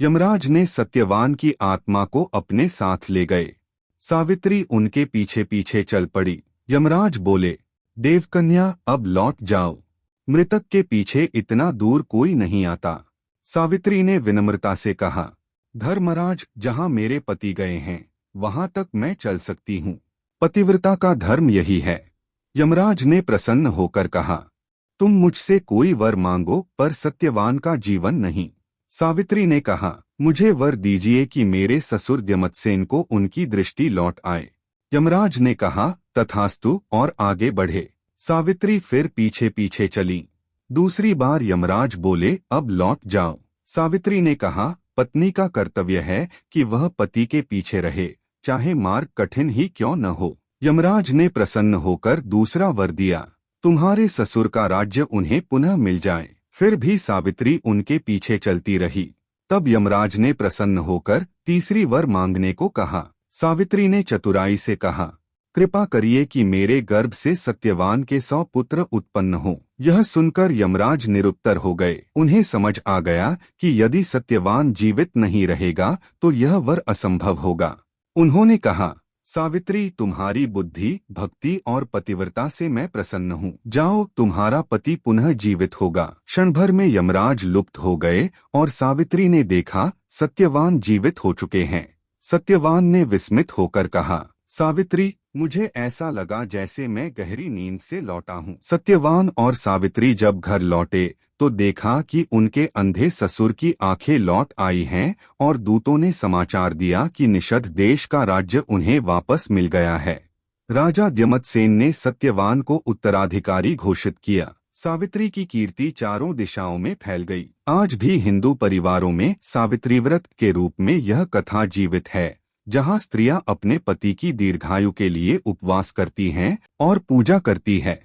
यमराज ने सत्यवान की आत्मा को अपने साथ ले गए। सावित्री उनके पीछे पीछे चल पड़ी। यमराज बोले, देवकन्या अब लौट जाओ, मृतक के पीछे इतना दूर कोई नहीं आता। सावित्री ने विनम्रता से कहा, धर्मराज, जहां मेरे पति गए हैं वहां तक मैं चल सकती हूँ। पतिव्रता का धर्म यही है। यमराज ने प्रसन्न होकर कहा, तुम मुझसे कोई वर मांगो पर सत्यवान का जीवन नहीं। सावित्री ने कहा, मुझे वर दीजिए कि मेरे ससुर द्यमत्सेन को उनकी दृष्टि लौट आए। यमराज ने कहा, तथास्तु, और आगे बढ़े। सावित्री फिर पीछे पीछे चली। दूसरी बार यमराज बोले, अब लौट जाओ। सावित्री ने कहा, पत्नी का कर्तव्य है कि वह पति के पीछे रहे, चाहे मार्ग कठिन ही क्यों न हो। यमराज ने प्रसन्न होकर दूसरा वर दिया, तुम्हारे ससुर का राज्य उन्हें पुनः मिल जाए। फिर भी सावित्री उनके पीछे चलती रही। तब यमराज ने प्रसन्न होकर तीसरी वर मांगने को कहा। सावित्री ने चतुराई से कहा, कृपा करिए कि मेरे गर्भ से सत्यवान के 100 पुत्र उत्पन्न हों। यह सुनकर यमराज निरुत्तर हो गए। उन्हें समझ आ गया कि यदि सत्यवान जीवित नहीं रहेगा तो यह वर असंभव होगा। उन्होंने कहा, सावित्री, तुम्हारी बुद्धि, भक्ति और पतिव्रता से मैं प्रसन्न हूँ। जाओ, तुम्हारा पति पुनः जीवित होगा। क्षण भर में यमराज लुप्त हो गए और सावित्री ने देखा सत्यवान जीवित हो चुके हैं। सत्यवान ने विस्मित होकर कहा, सावित्री, मुझे ऐसा लगा जैसे मैं गहरी नींद से लौटा हूँ। सत्यवान और सावित्री जब घर लौटे तो देखा कि उनके अंधे ससुर की आंखें लौट आई हैं और दूतों ने समाचार दिया कि निषद देश का राज्य उन्हें वापस मिल गया है। राजा द्यमत्सेन ने सत्यवान को उत्तराधिकारी घोषित किया। सावित्री की कीर्ति चारों दिशाओं में फैल गई। आज भी हिंदू परिवारों में सावित्री व्रत के रूप में यह कथा जीवित है, जहां स्त्रियां अपने पति की दीर्घायु के लिए उपवास करती हैं और पूजा करती है।